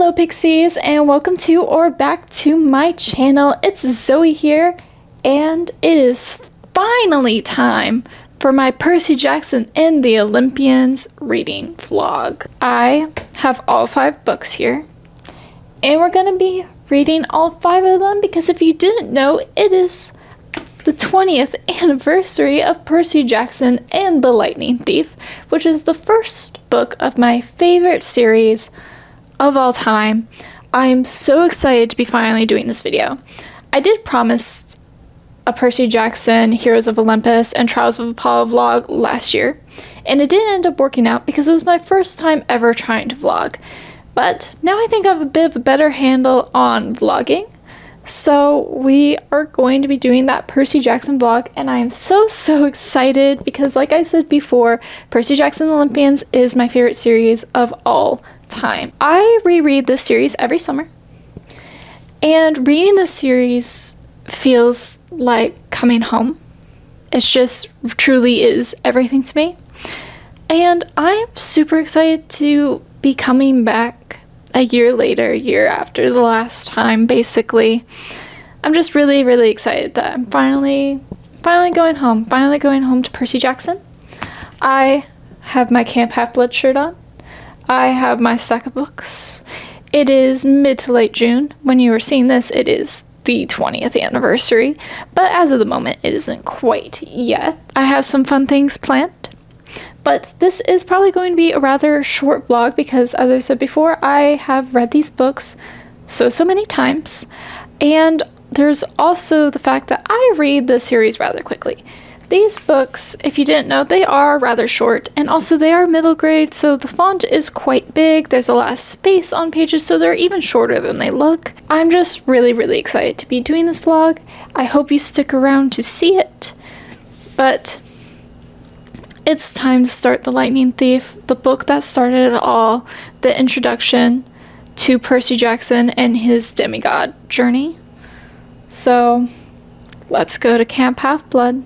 Hello Pixies, and welcome to or back to my channel. It's Zoe here, and it is finally time for my Percy Jackson and the Olympians reading vlog. I have all 5 books here, and we're going to be reading all 5 of them because if you didn't know, it is the 20th anniversary of Percy Jackson and the Lightning Thief, which is the first book of my favorite series of all time. I'm so excited to be finally doing this video. I did promise a Percy Jackson, Heroes of Olympus, and Trials of Apollo vlog last year, and it didn't end up working out because it was my first time ever trying to vlog. But now I think I have a bit of a better handle on vlogging, so we are going to be doing that Percy Jackson vlog, and I am so excited because, like I said before, Percy Jackson and Olympians is my favorite series of all time. I reread this series every summer, and reading this series feels like coming home. It just truly is everything to me, and I'm super excited to be coming back a year later, a year after the last time, basically. I'm just really excited that I'm finally going home, to Percy Jackson. I have my Camp Half-Blood shirt on. I have my stack of books. It is mid to late June. When you are seeing this, it is the 20th anniversary, but as of the moment, it isn't quite yet. I have some fun things planned, but this is probably going to be a rather short vlog because, as I said before, I have read these books so many times, and there's also the fact that I read the series rather quickly. These books, if you didn't know, they are rather short, and also they are middle grade, so the font is quite big. There's a lot of space on pages, so they're even shorter than they look. I'm just really excited to be doing this vlog. I hope you stick around to see it, but it's time to start The Lightning Thief, the book that started it all, the introduction to Percy Jackson and his demigod journey. So, let's go to Camp Half-Blood.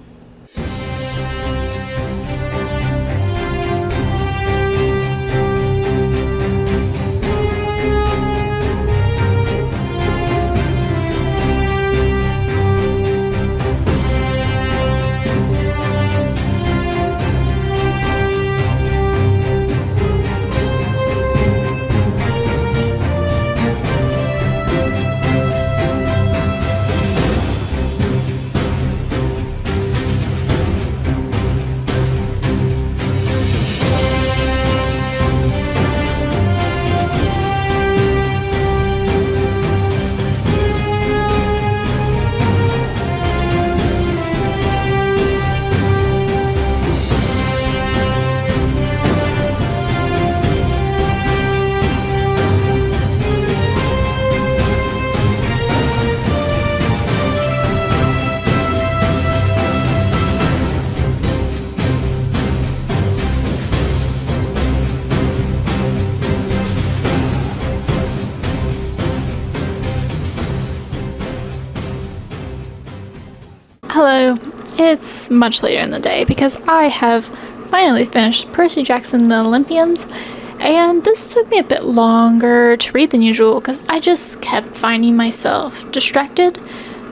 Hello, it's much later in the day because I have finally finished Percy Jackson and the Olympians, and this took me a bit longer to read than usual because I just kept finding myself distracted.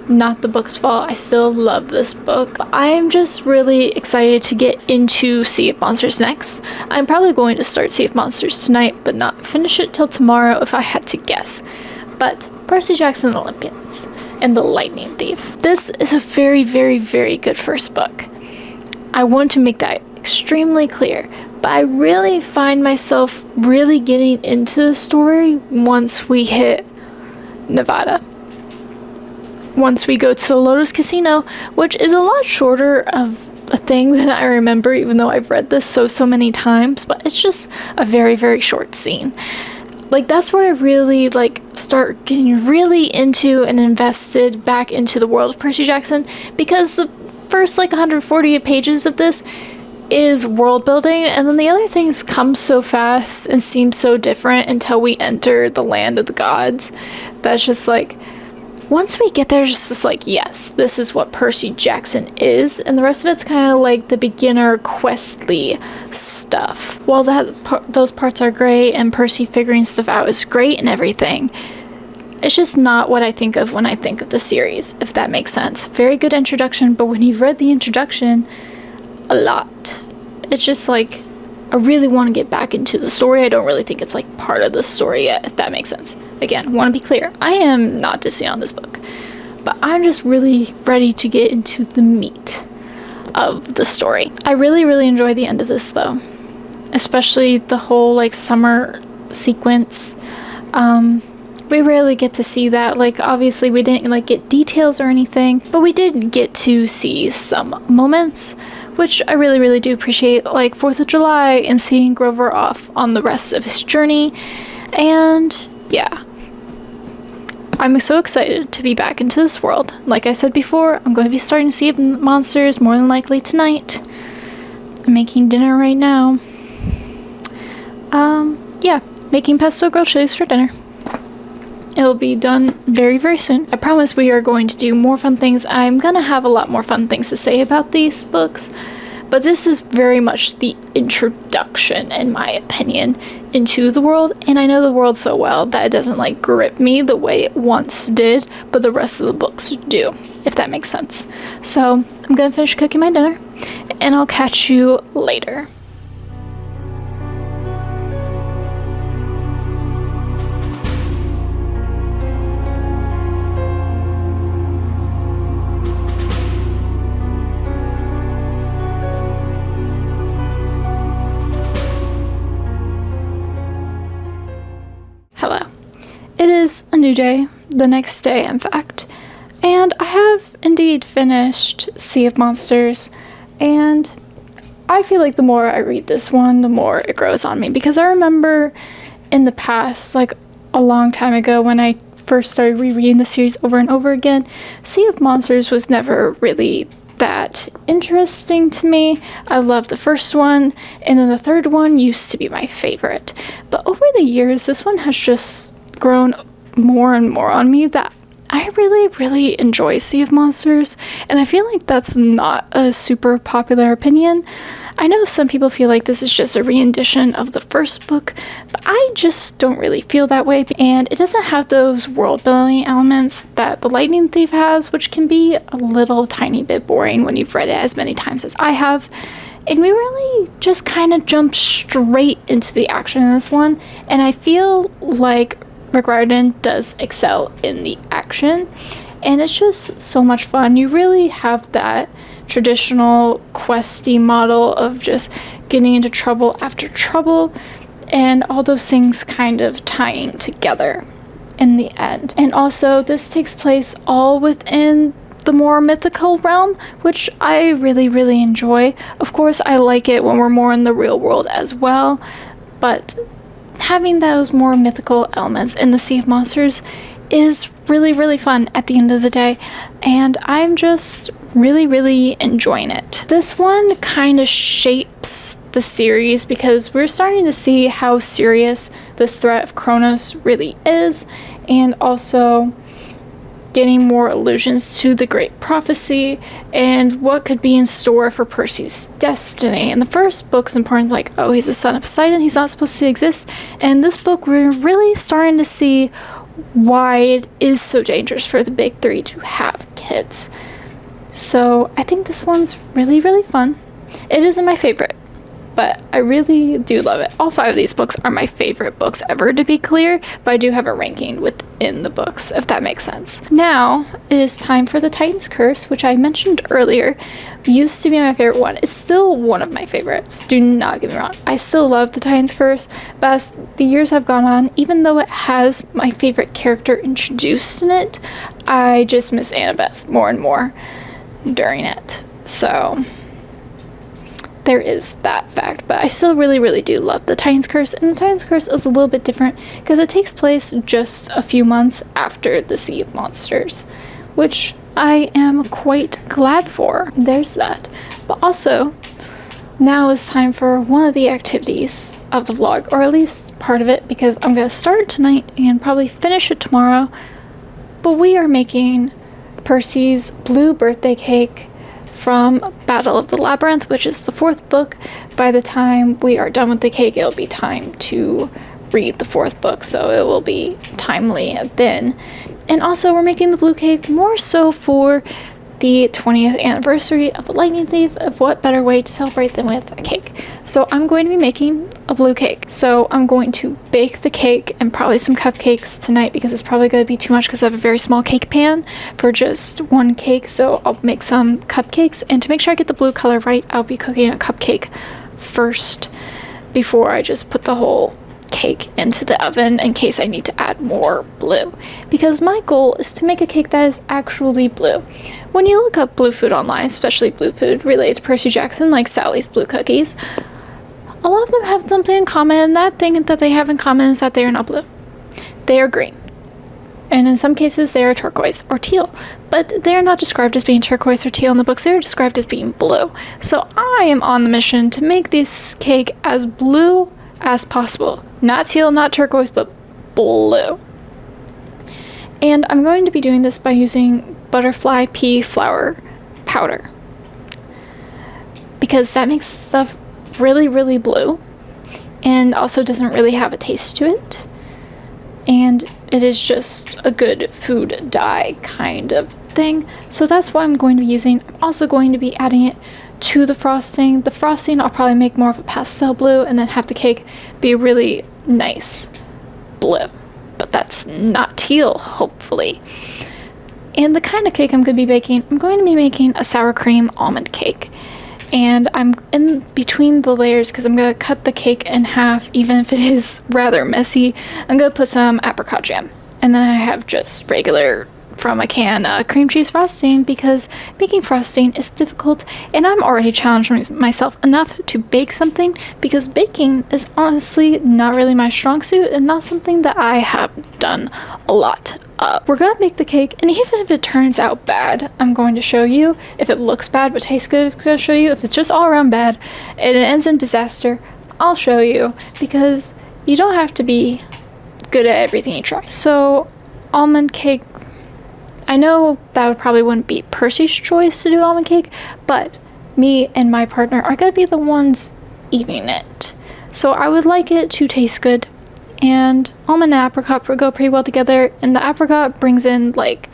Not the book's fault, I still love this book. I'm just really excited to get into Sea of Monsters next. I'm probably going to start Sea of Monsters tonight, but not finish it till tomorrow if I had to guess. But Percy Jackson and the Olympians and the Lightning Thief. This is a very good first book. I want to make that extremely clear, but I really find myself really getting into the story once we hit Nevada. Once we go to the Lotus Casino, which is a lot shorter of a thing than I remember, even though I've read this so many times, but it's just a very short scene. Like, that's where I really, start getting really into and invested back into the world of Percy Jackson, because the first, 140 pages of this is world building, and then the other things come so fast and seem so different until we enter the land of the gods. That's just, once we get there, just like, yes, this is what Percy Jackson is, and the rest of it's kind of like the beginner questly stuff. While those parts are great, and Percy figuring stuff out is great and everything, it's just not what I think of when I think of the series, if that makes sense. Very good introduction, but when you've read the introduction a lot, it's just like, I really want to get back into the story. I don't really think it's like part of the story yet, if that makes sense. Again, want to be clear, I am not dissing on this book, but I'm just really ready to get into the meat of the story. I really, really enjoy the end of this though, especially the whole like summer sequence. We rarely get to see that. Like, obviously we didn't like get details or anything, but we did get to see some moments, which I really, really do appreciate, like 4th of July and seeing Grover off on the rest of his journey. And yeah, I'm so excited to be back into this world. Like I said before, I'm going to be starting to see monsters more than likely tonight. I'm making dinner right now. Yeah, making pesto grilled chilies for dinner. It'll be done very, very soon. I promise we are going to do more fun things. I'm gonna have a lot more fun things to say about these books, but this is very much the introduction, in my opinion, into the world. And I know the world so well that it doesn't like grip me the way it once did, but the rest of the books do, if that makes sense. So I'm gonna finish cooking my dinner, and I'll catch you later. Hello. It is a new day, the next day in fact, and I have indeed finished Sea of Monsters, and I feel like the more I read this one, the more it grows on me, because I remember in the past, like a long time ago when I first started rereading the series over and over again, Sea of Monsters was never really that interesting to me. I loved the first one, and then the third one used to be my favorite. But over the years, this one has just grown more and more on me that I really, really enjoy Sea of Monsters, and I feel like that's not a super popular opinion. I know some people feel like this is just a rendition of the first book, but I just don't really feel that way, and it doesn't have those world-building elements that The Lightning Thief has, which can be a little tiny bit boring when you've read it as many times as I have. And we really just kind of jumped straight into the action in this one, and I feel like Rick Riordan does excel in the action, and it's just so much fun. You really have that traditional questy model of just getting into trouble after trouble, and all those things kind of tying together in the end. And also, this takes place all within the more mythical realm, which I really, really enjoy. Of course, I like it when we're more in the real world as well, but having those more mythical elements in the Sea of Monsters is really, really fun at the end of the day, and I'm just really, really enjoying it. This one kind of shapes the series because we're starting to see how serious this threat of Kronos really is, and also getting more allusions to the Great Prophecy and what could be in store for Percy's destiny. In the first book's important, like, oh, he's the son of Poseidon, he's not supposed to exist. And in this book, we're really starting to see why it is so dangerous for the big three to have kids. So I think this one's really, really fun. It isn't my favorite, but I really do love it. All 5 of these books are my favorite books ever, to be clear, but I do have a ranking within the books, if that makes sense. Now, it is time for The Titan's Curse, which I mentioned earlier. Used to be my favorite one. It's still one of my favorites, do not get me wrong. I still love The Titan's Curse, but as the years have gone on, even though it has my favorite character introduced in it, I just miss Annabeth more and more during it. So there is that fact, but I still really, really do love The Titan's Curse, and The Titan's Curse is a little bit different because it takes place just a few months after the Sea of Monsters, which I am quite glad for. There's that. But also, now is time for one of the activities of the vlog, or at least part of it, because I'm going to start it tonight and probably finish it tomorrow, but we are making Percy's blue birthday cake from Battle of the Labyrinth, which is the 4th book. By the time we are done with the cake, it'll be time to read the 4th book, so it will be timely then. And also, we're making the blue cake more so for the 20th anniversary of the Lightning Thief. Of what better way to celebrate than with a cake? So I'm going to be making a blue cake. So I'm going to bake the cake and probably some cupcakes tonight, because it's probably going to be too much because I have a very small cake pan for just one cake. So I'll make some cupcakes, and to make sure I get the blue color right, I'll be cooking a cupcake first before I just put the whole cake into the oven in case I need to add more blue, because my goal is to make a cake that is actually blue. When you look up blue food online, especially blue food related to Percy Jackson, like Sally's Blue Cookies, a lot of them have something in common, and that thing that they have in common is that they are not blue. They are green. And in some cases, they are turquoise or teal. But they are not described as being turquoise or teal in the books. They are described as being blue. So I am on the mission to make this cake as blue as possible. Not teal, not turquoise, but blue. And I'm going to be doing this by using butterfly pea flour powder, because that makes stuff really, really blue, and also doesn't really have a taste to it. And it is just a good food dye kind of thing. So that's what I'm going to be using. I'm also going to be adding it to the frosting. The frosting I'll probably make more of a pastel blue, and then have the cake be a really nice blue. But that's not teal, hopefully. And the kind of cake I'm going to be baking, I'm going to be making a sour cream almond cake. And I'm in between the layers because I'm going to cut the cake in half, even if it is rather messy. I'm going to put some apricot jam. And then I have just regular from a can cream cheese frosting, because making frosting is difficult, and I'm already challenging myself enough to bake something, because baking is honestly not really my strong suit and not something that I have done a lot of. We're gonna make the cake, and even if it turns out bad, I'm going to show you. If it looks bad but tastes good, I'm going to show you. If it's just all around bad and it ends in disaster, I'll show you, because you don't have to be good at everything you try. So almond cake, I know that probably wouldn't be Percy's choice to do almond cake, but me and my partner are going to be the ones eating it. So I would like it to taste good, and almond and apricot would go pretty well together, and the apricot brings in like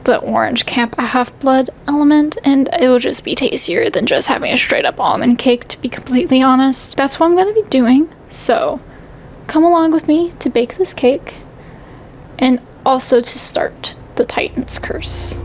the orange Camp Half-Blood element, and it will just be tastier than just having a straight up almond cake, to be completely honest. That's what I'm going to be doing, so come along with me to bake this cake, and also to start the Titan's Curse.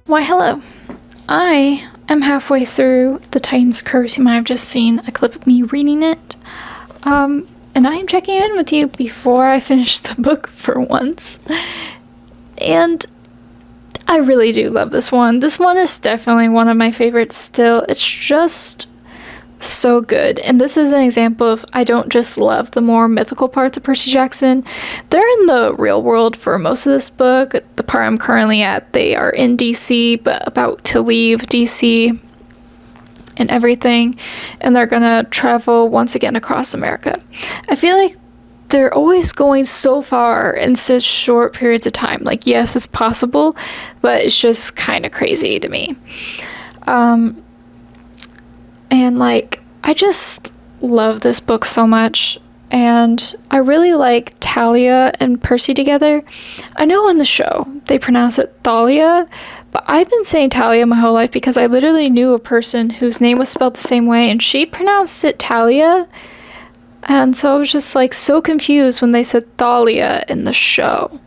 Why, hello. I am halfway through the Titan's Curse. You might have just seen a clip of me reading it. And I am checking in with you before I finish the book for once. And I really do love this one. This one is definitely one of my favorites still. It's just so good. And this is an example of, I don't just love the more mythical parts of Percy Jackson. They're in the real world for most of this book. The part I'm currently at, they are in DC, but about to leave DC and everything. And they're gonna travel once again across America. I feel like they're always going so far in such short periods of time. Like, yes, it's possible, but it's just kind of crazy to me. And like, I just love this book so much, and I really like Talia and Percy together. I know in the show they pronounce it Thalia, but I've been saying Talia my whole life because I literally knew a person whose name was spelled the same way, and she pronounced it Talia, and so I was just like so confused when they said Thalia in the show.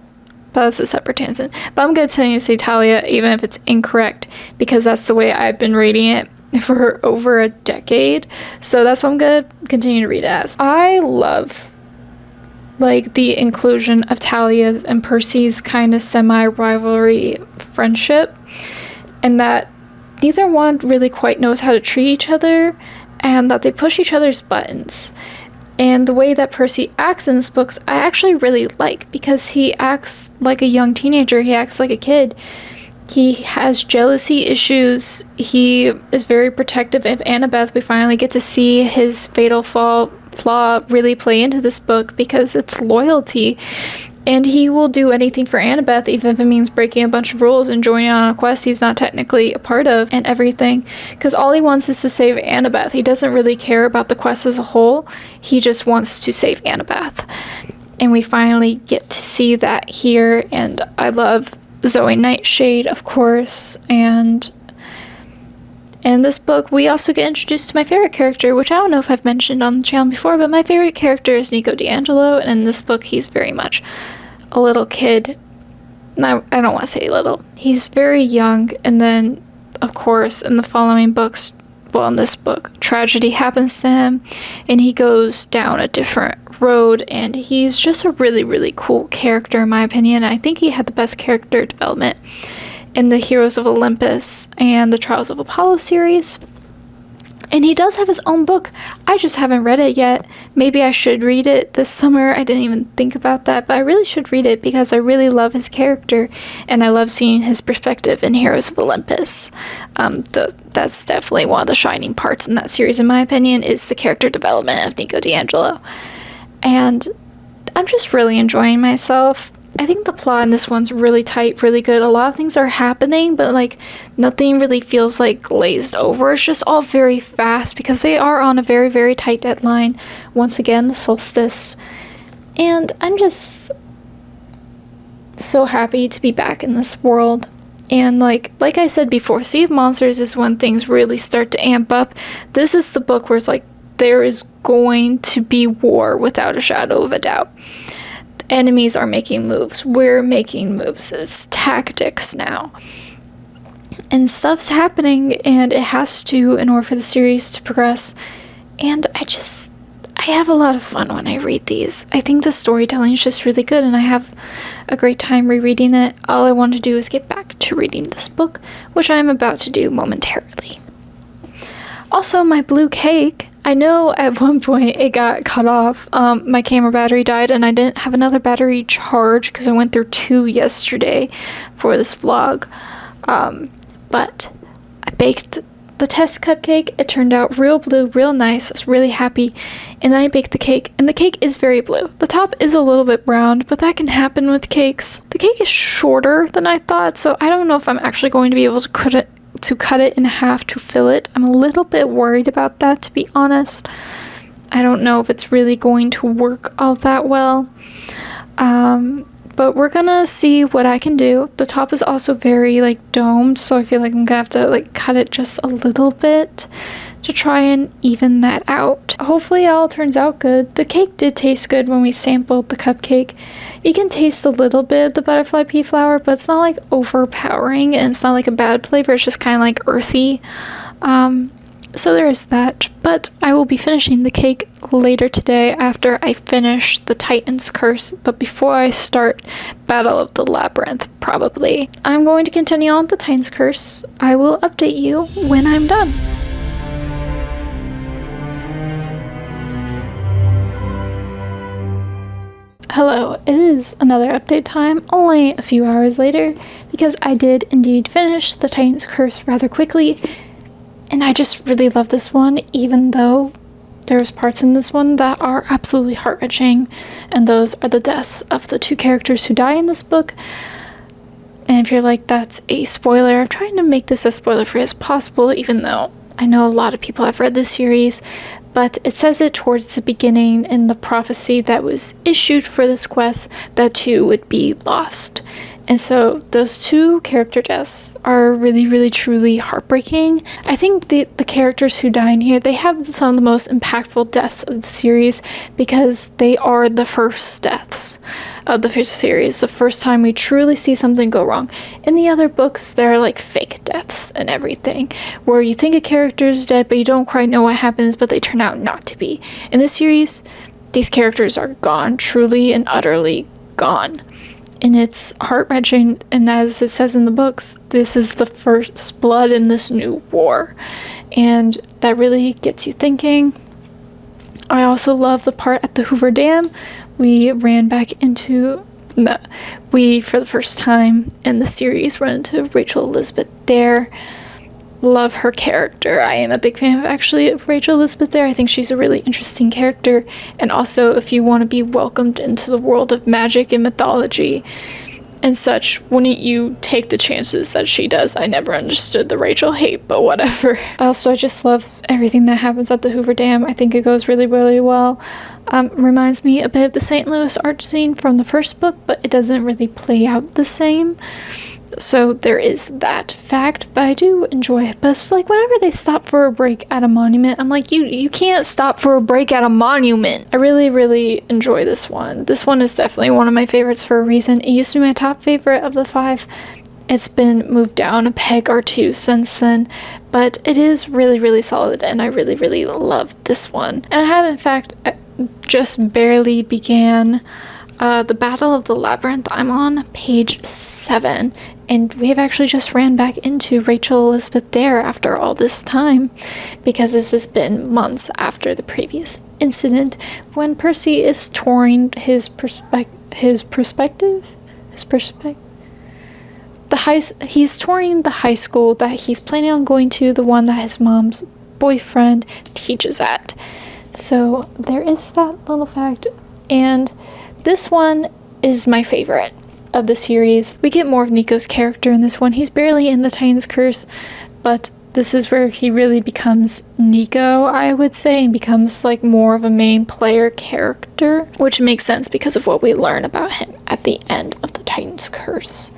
But that's a separate tangent. But I'm going to continue to say Talia even if it's incorrect, because that's the way I've been reading it for over a decade. So that's what I'm gonna continue to read it as. I love like the inclusion of Talia's and Percy's kind of semi-rivalry friendship, and that neither one really quite knows how to treat each other, and that they push each other's buttons. And the way that Percy acts in this book, I actually really like, because he acts like a young teenager. He acts like a kid. He has jealousy issues. He is very protective of Annabeth. We finally get to see his fatal flaw really play into this book, because it's loyalty. And he will do anything for Annabeth, even if it means breaking a bunch of rules and joining on a quest he's not technically a part of and everything. Because all he wants is to save Annabeth. He doesn't really care about the quest as a whole. He just wants to save Annabeth. And we finally get to see that here. And I love Zoe Nightshade, of course. And in this book, we also get introduced to my favorite character, which I don't know if I've mentioned on the channel before, but my favorite character is Nico D'Angelo, and in this book, he's very much a little kid. No, I don't want to say little. He's very young, and then, of course, in the following books, well, in this book, tragedy happens to him, and he goes down a different road, and he's just a really, really cool character, in my opinion. I think he had the best character development in the Heroes of Olympus and the Trials of Apollo series. And he does have his own book. I just haven't read it yet. Maybe I should read it this summer. I didn't even think about that, but I really should read it, because I really love his character, and I love seeing his perspective in Heroes of Olympus. That's definitely one of the shining parts in that series, in my opinion, is the character development of Nico D'Angelo. And I'm just really enjoying myself. I think the plot in this one's really tight, really good. A lot of things are happening, but like nothing really feels like glazed over. It's just all very fast, because they are on a very, very tight deadline. Once again, the solstice. And I'm just so happy to be back in this world. And like I said before, Sea of Monsters is when things really start to amp up. This is the book where it's like there is going to be war without a shadow of a doubt. Enemies are making moves. We're making moves. It's tactics now. And stuff's happening, and it has to, in order for the series to progress. And I have a lot of fun when I read these. I think the storytelling is just really good, and I have a great time rereading it. All I want to do is get back to reading this book, which I'm about to do momentarily. Also, my blue cake. I know at one point it got cut off. My camera battery died, and I didn't have another battery charge because I went through 2 yesterday for this vlog. But I baked the test cupcake. It turned out real blue, real nice. I was really happy. And then I baked the cake, and the cake is very blue. The top is a little bit browned, but that can happen with cakes. The cake is shorter than I thought, so I don't know if I'm actually going to be able to cut it in half to fill it. I'm a little bit worried about that, to be honest. I don't know if it's really going to work all that well. But we're gonna see what I can do. The top is also very like domed, so I feel like I'm gonna have to like cut it just a little bit to try and even that out. Hopefully it all turns out good. The cake did taste good when we sampled the cupcake. You can taste a little bit of the butterfly pea flour, but it's not like overpowering, and it's not like a bad flavor. It's just kind of like earthy. So there is that. But I will be finishing the cake later today after I finish the Titan's Curse, but before I start Battle of the Labyrinth, probably. I'm going to continue on with the Titan's Curse. I will update you when I'm done. Hello, it is another update time, only a few hours later, because I did indeed finish the Titan's Curse rather quickly, and I just really love this one, even though there's parts in this one that are absolutely heart-wrenching, and those are the deaths of the 2 characters who die in this book. And if you're like, that's a spoiler, I'm trying to make this as spoiler-free as possible, even though I know a lot of people have read this series, but it says it towards the beginning in the prophecy that was issued for this quest that 2 would be lost. And so those 2 character deaths are really, really, truly heartbreaking. I think the characters who die in here, they have some of the most impactful deaths of the series, because they are the first deaths of the first series, the first time we truly see something go wrong. In the other books, there are like fake deaths and everything, where you think a character is dead, but you don't quite know what happens, but they turn out not to be. In this series, these characters are gone, truly and utterly gone. and it's heart-wrenching, and as it says in the books, this is the first blood in this new war, and that really gets you thinking. I also love the part at the Hoover Dam. We ran back into for the first time in the series run into Rachel Elizabeth Dare. Love her character. I am a big fan of Rachel Elizabeth Dare. I think she's a really interesting character, and also if you want to be welcomed into the world of magic and mythology and such, wouldn't you take the chances that she does? I never understood the Rachel hate, but whatever. Also, I just love everything that happens at the Hoover Dam. I think it goes really, really well. Reminds me a bit of the St. Louis art scene from the first book, but it doesn't really play out the same. So there is that fact, but I do enjoy it. But it's like whenever they stop for a break at a monument, I'm like, you can't stop for a break at a monument. I really, really enjoy this one. This one is definitely one of my favorites for a reason. It used to be my top favorite of the 5. It's been moved down a peg or 2 since then, but it is really, really solid, and I really, really love this one. And I have, in fact, just barely began the Battle of the Labyrinth. I'm on page 7, and we have actually just ran back into Rachel Elizabeth Dare after all this time, because this has been months after the previous incident when Percy is touring he's touring the high school that he's planning on going to, the one that his mom's boyfriend teaches at. So there is that little fact, and this one is my favorite of the series. We get more of Nico's character in this one. He's barely in the Titan's Curse, but this is where he really becomes Nico, I would say, and becomes like more of a main player character, which makes sense because of what we learn about him at the end of the Titan's Curse.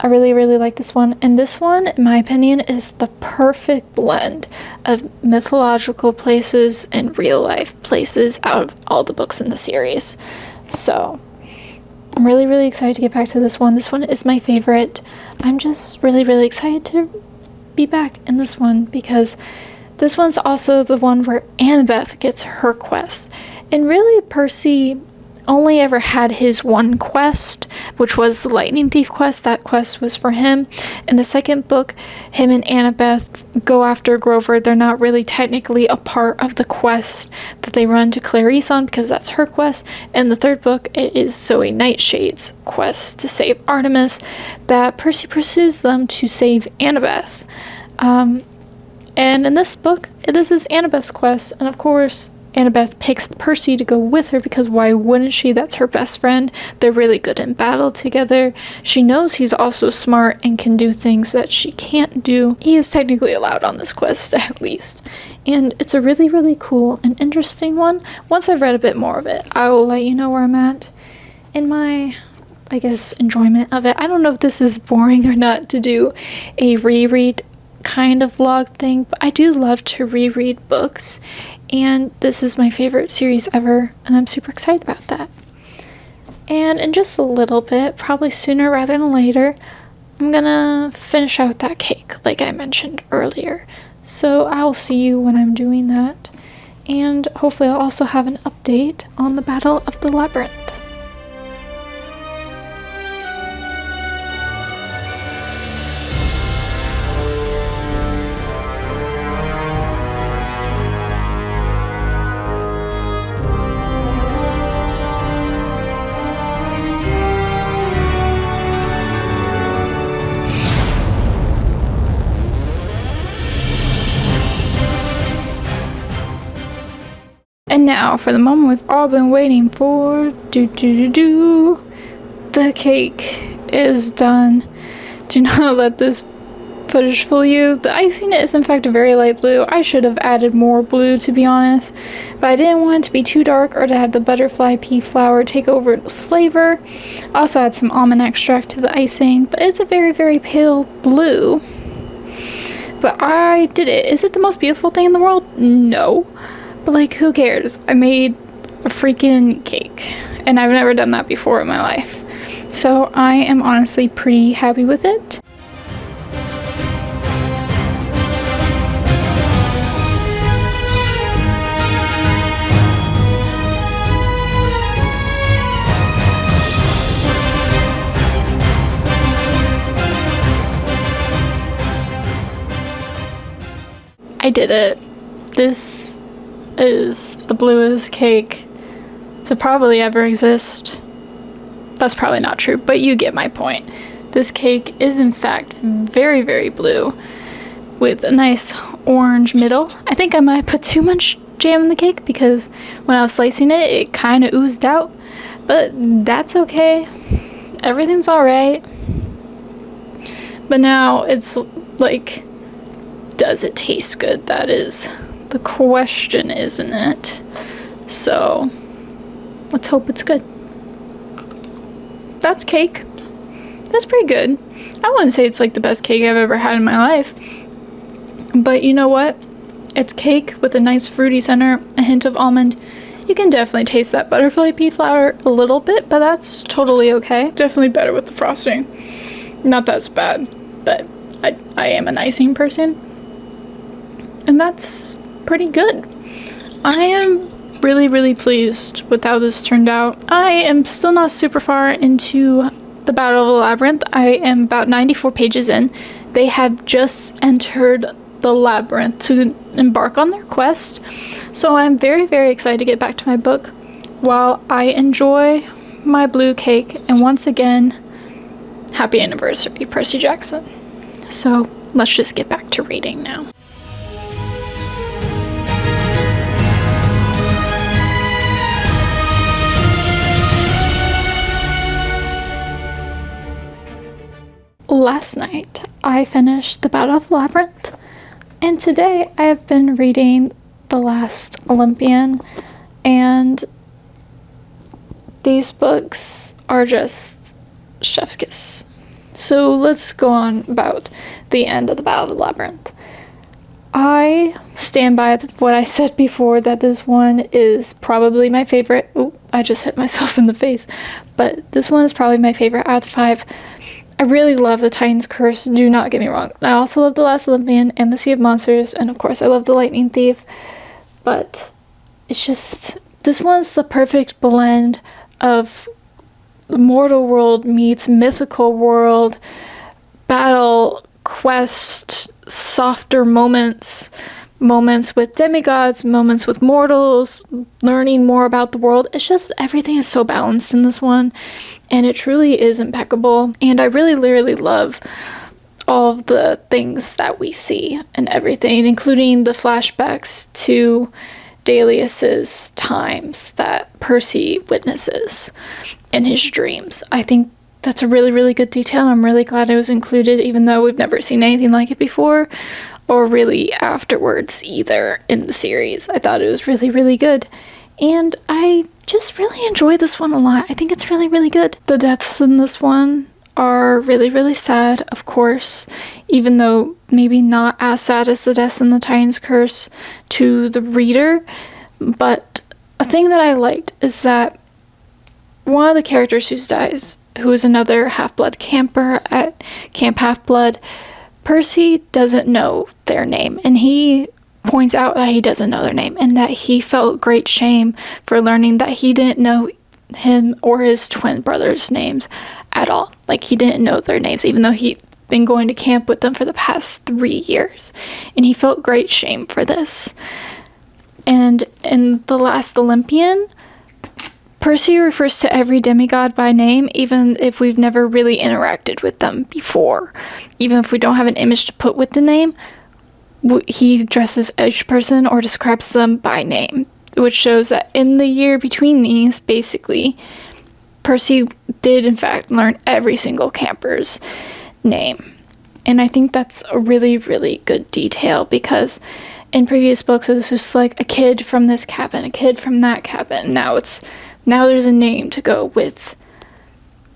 I really, really like this one. And this one, in my opinion, is the perfect blend of mythological places and real life places out of all the books in the series. So I'm really, really excited to get back to this one. This one is my favorite. I'm just really, really excited to be back in this one because this one's also the one where Annabeth gets her quest. And really, Percy only ever had his one quest, which was the Lightning Thief quest. That quest was for him. In the second book, him and Annabeth go after Grover. They're not really technically a part of the quest that they run to Clarice on because that's her quest. In the third book, it is Zoe Nightshade's quest to save Artemis that Percy pursues them to save Annabeth. And in this book, this is Annabeth's quest, and of course, Annabeth picks Percy to go with her because why wouldn't she? That's her best friend. They're really good in battle together. She knows he's also smart and can do things that she can't do. He is technically allowed on this quest, at least. And it's a really, really cool and interesting one. Once I've read a bit more of it, I will let you know where I'm at in my, I guess, enjoyment of it. I don't know if this is boring or not to do a reread kind of vlog thing, but I do love to reread books, and this is my favorite series ever, and I'm super excited about that. And in just a little bit, probably sooner rather than later, I'm gonna finish out that cake like I mentioned earlier. So I'll see you when I'm doing that, and hopefully I'll also have an update on the Battle of the Labyrinth. And now for the moment we've all been waiting for. The cake is done. Do not let this footage fool you. The icing is in fact a very light blue. I should have added more blue, to be honest, but I didn't want it to be too dark or to have the butterfly pea flower take over the flavor. Also add some almond extract to the icing, but it's a very, very pale blue. But I did it. Is it the most beautiful thing in the world? No. But like, who cares? I made a freaking cake, and I've never done that before in my life. So I am honestly pretty happy with it. I did it. This is the bluest cake to probably ever exist. That's probably not true, but you get my point. This cake is in fact very, very blue with a nice orange middle. I think I might put too much jam in the cake because when I was slicing it, it kind of oozed out, but that's okay. Everything's alright. But now it's like, does it taste good? That is the question, isn't it? So let's hope it's good. That's cake. That's pretty good. I wouldn't say it's like the best cake I've ever had in my life, but you know what? It's cake with a nice fruity center, a hint of almond. You can definitely taste that butterfly pea flour a little bit, but that's totally okay. Definitely better with the frosting. Not that's bad, but I am an icing person, and that's pretty good. I am really, really pleased with how this turned out. I am still not super far into the Battle of the Labyrinth. I am about 94 pages in. They have just entered the labyrinth to embark on their quest, so I'm very, very excited to get back to my book while I enjoy my blue cake. And once again, happy anniversary, Percy Jackson. So let's just get back to reading now. Last night, I finished The Battle of the Labyrinth, and today I have been reading The Last Olympian, and these books are just chef's kiss. So let's go on about the end of The Battle of the Labyrinth. I stand by what I said before, that this one is probably my favorite. Ooh, I just hit myself in the face. But this one is probably my favorite out of the 5. I really love The Titan's Curse, do not get me wrong. I also love The Last Olympian and The Sea of Monsters, and of course I love The Lightning Thief. But it's just, this one's the perfect blend of the mortal world meets mythical world, battle, quest, softer moments with demigods, moments with mortals, learning more about the world. It's just, everything is so balanced in this one, and it truly is impeccable. And I really, really love all of the things that we see and everything, including the flashbacks to Delius's times that Percy witnesses in his dreams. I think that's a really, really good detail. I'm really glad it was included, even though we've never seen anything like it before, or really afterwards either in the series. I thought it was really, really good. And I just really enjoy this one a lot. I think it's really, really good. The deaths in this one are really, really sad, of course, even though maybe not as sad as the deaths in the Titan's Curse to the reader. But a thing that I liked is that one of the characters who dies, who is another Half-Blood camper at Camp Half-Blood, Percy doesn't know their name, and he points out that he doesn't know their name, and that he felt great shame for learning that he didn't know him or his twin brothers' names at all. Like, he didn't know their names, even though he'd been going to camp with them for the past 3 years, and he felt great shame for this. And in The Last Olympian, Percy refers to every demigod by name, even if we've never really interacted with them before. Even if we don't have an image to put with the name, he addresses each person or describes them by name, which shows that in the year between these, basically, Percy did in fact learn every single camper's name. And I think that's a really, really good detail, because in previous books it was just like a kid from this cabin, a kid from that cabin. Now there's a name to go with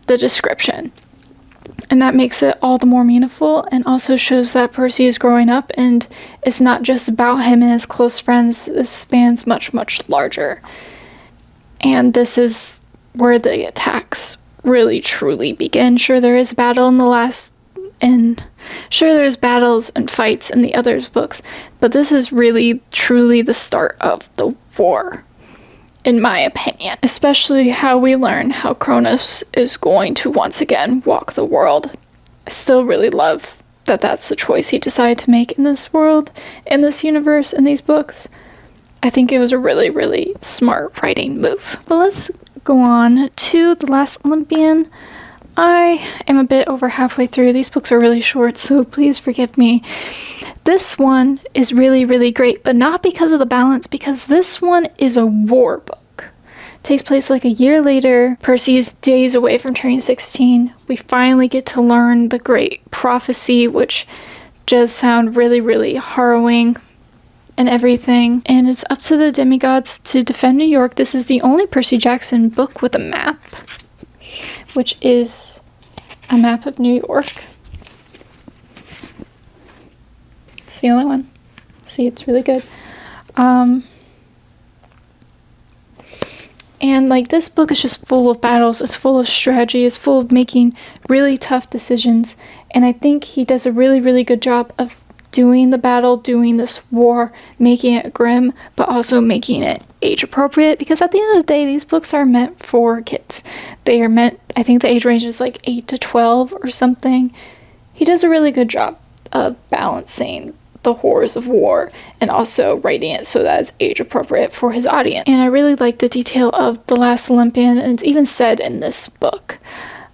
the description. And that makes it all the more meaningful, and also shows that Percy is growing up, and it's not just about him and his close friends. This spans much, much larger. And this is where the attacks really, truly begin. Sure, there is a battle in sure, there's battles and fights in the other books, but this is really, truly the start of the war, in my opinion. Especially how we learn how Kronos is going to once again walk the world. I still really love that that's the choice he decided to make in this world, in this universe, in these books. I think it was a really, really smart writing move. But let's go on to The Last Olympian. I am a bit over halfway through. These books are really short, so please forgive me. This one is really, really great, but not because of the balance, because this one is a war book. It takes place like a year later. Percy is days away from turning 16. We finally get to learn the great prophecy, which does sound really, really harrowing and everything. And it's up to the demigods to defend New York. This is the only Percy Jackson book with a map, which is a map of New York. It's the only one. See, it's really good. And like, this book is just full of battles. It's full of strategy. It's full of making really tough decisions. And I think he does a really, really good job of doing the battle, doing this war, making it grim, but also making it age appropriate, because at the end of the day, these books are meant for kids. They are meant, I think the age range is like 8 to 12 or something. He does a really good job of balancing the horrors of war and also writing it so that it's age appropriate for his audience. And I really like the detail of The Last Olympian, and it's even said in this book.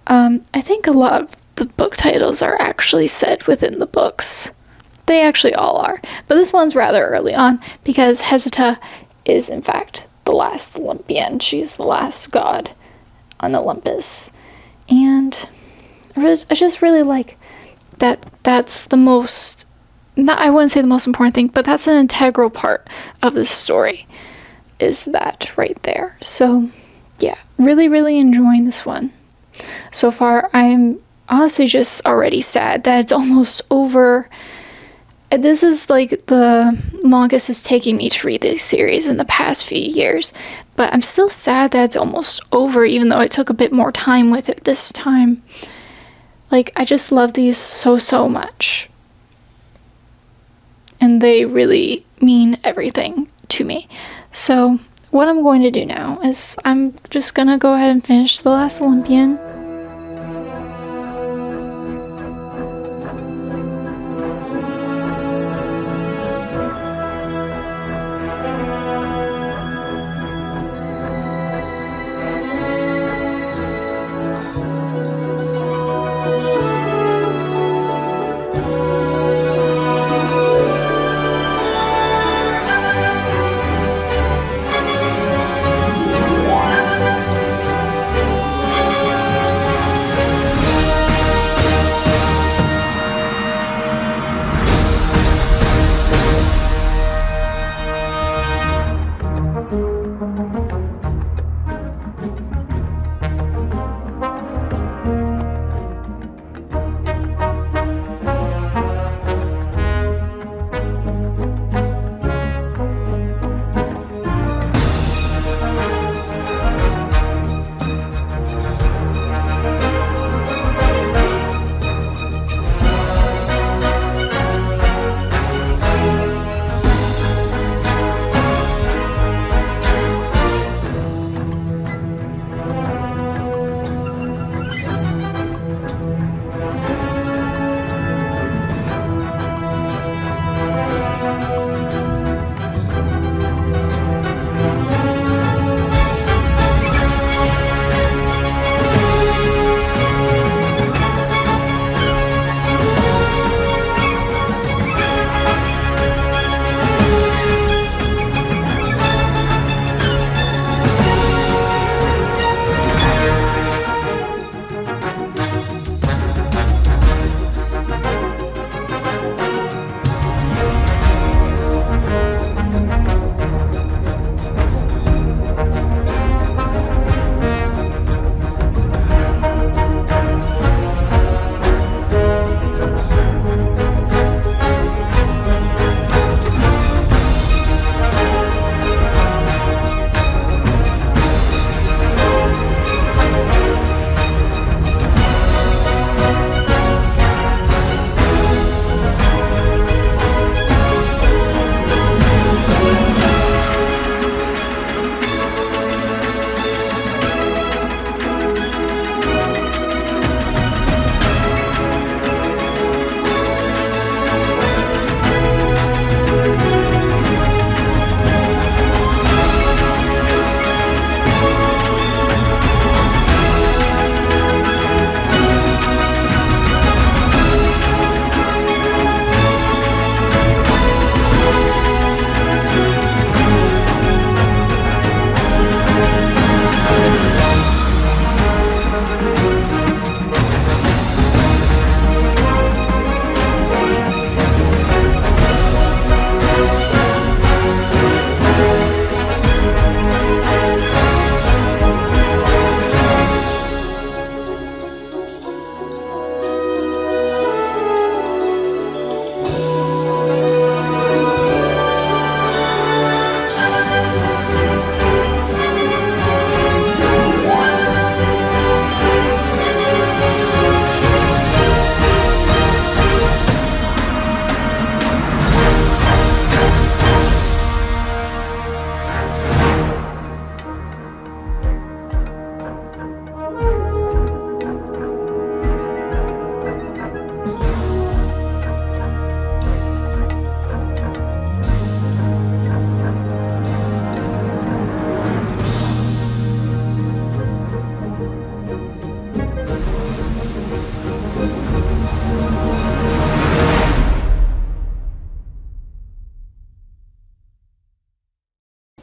I think a lot of the book titles are actually said within the books. They actually all are. But this one's rather early on, because Hesita is, in fact, the last Olympian. She's the last god on Olympus. And I just really like that that's the most, I wouldn't say the most important thing, but that's an integral part of this story, is that right there. So, yeah, really, really enjoying this one. So far, I'm honestly just already sad that it's almost over. This is like the longest it's taking me to read this series in the past few years, but I'm still sad that it's almost over, even though I took a bit more time with it this time. Like, I just love these so, so much. And they really mean everything to me. So, what I'm going to do now is I'm just gonna go ahead and finish The Last Olympian.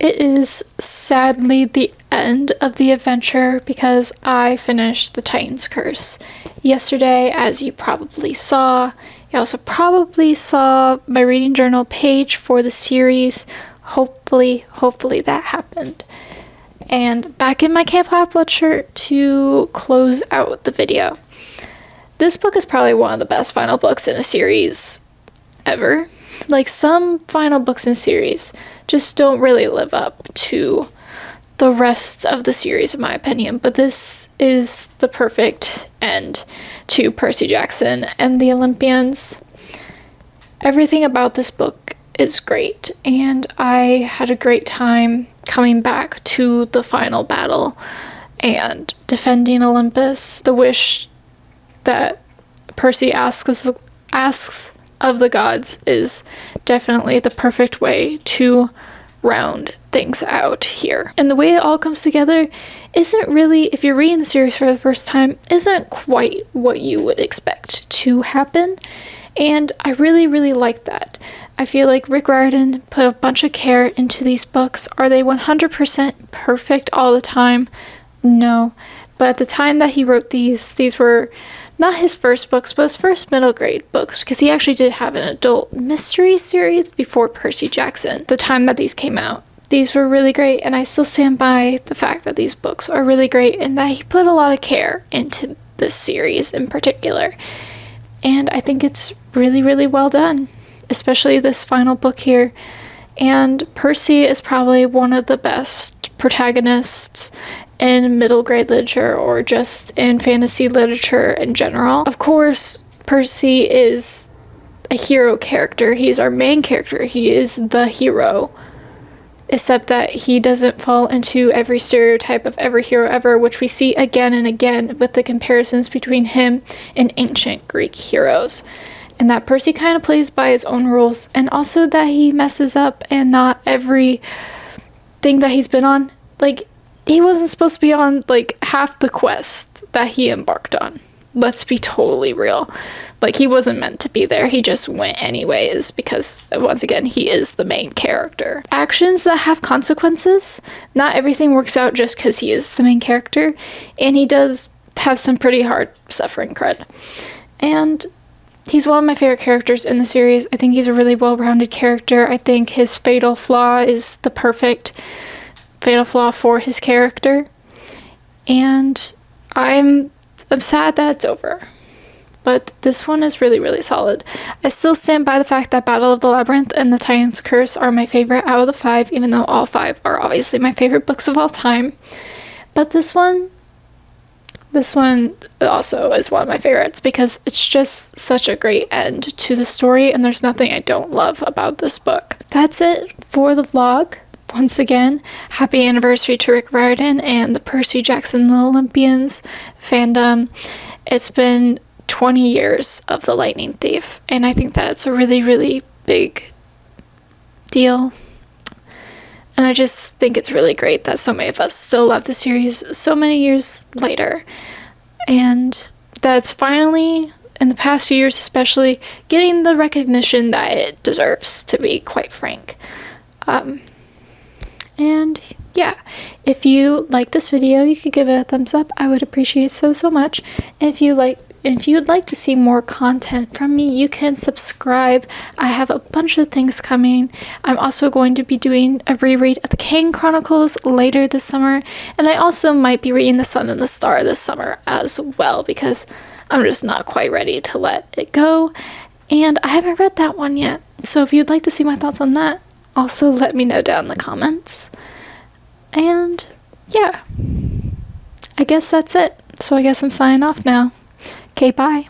it is sadly the end of the adventure because I finished The Titan's Curse yesterday, as you probably saw. You also probably saw my reading journal page for the series. Hopefully that happened. And back in my Camp Lab blood shirt to close out the video. This book is probably one of the best final books in a series ever. Like, some final books in series just don't really live up to the rest of the series, in my opinion. But this is the perfect end to Percy Jackson and the Olympians. Everything about this book is great, and I had a great time coming back to the final battle and defending Olympus. The wish that Percy asks of the gods is definitely the perfect way to round things out here. And the way it all comes together isn't really, if you're reading the series for the first time, isn't quite what you would expect to happen. And I really like that. I feel like Rick Riordan put a bunch of care into these books. Are they 100% perfect all the time? No. But at the time that he wrote these were not his first books, but his first middle grade books, because he actually did have an adult mystery series before Percy Jackson. The time that these came out, these were really great, and I still stand by the fact that these books are really great and that he put a lot of care into this series in particular. And I think it's really well done, especially this final book here. And Percy is probably one of the best protagonists in middle grade literature, or just in fantasy literature in general. Of course, Percy is a hero character. He's our main character. He is the hero. Except that he doesn't fall into every stereotype of every hero ever, which we see again and again with the comparisons between him and ancient Greek heroes. And that Percy kind of plays by his own rules, and also that he messes up, and not every thing that he's been on, like, he wasn't supposed to be on, like, half the quest that he embarked on. Let's be totally real. Like, he wasn't meant to be there. He just went anyways because, once again, he is the main character. Actions that have consequences. Not everything works out just because he is the main character. And he does have some pretty hard suffering cred. And he's one of my favorite characters in the series. I think he's a really well-rounded character. I think his fatal flaw is the perfect fatal flaw for his character. And I'm sad that it's over. But this one is really solid. I still stand by the fact that Battle of the Labyrinth and The Titan's Curse are my favorite out of the 5, even though all 5 are obviously my favorite books of all time. But this one also is one of my favorites because it's just such a great end to the story, and there's nothing I don't love about this book. That's it for the vlog. Once again, happy anniversary to Rick Riordan and the Percy Jackson and the Olympians fandom. It's been 20 years of The Lightning Thief, and I think that's a really big deal. And I just think it's really great that so many of us still love the series so many years later. And that's finally, in the past few years especially, getting the recognition that it deserves, to be quite frank. And yeah, if you like this video, you could give it a thumbs up. I would appreciate so much. And if you'd like to see more content from me, you can subscribe. I have a bunch of things coming. I'm also going to be doing a reread of the Kane Chronicles later this summer, and I also might be reading The Sun and the Star this summer as well, because I'm just not quite ready to let it go, and I haven't read that one yet. So if you'd like to see my thoughts on that, also let me know down in the comments. And yeah, I guess that's it. So I guess I'm signing off now. Okay, bye.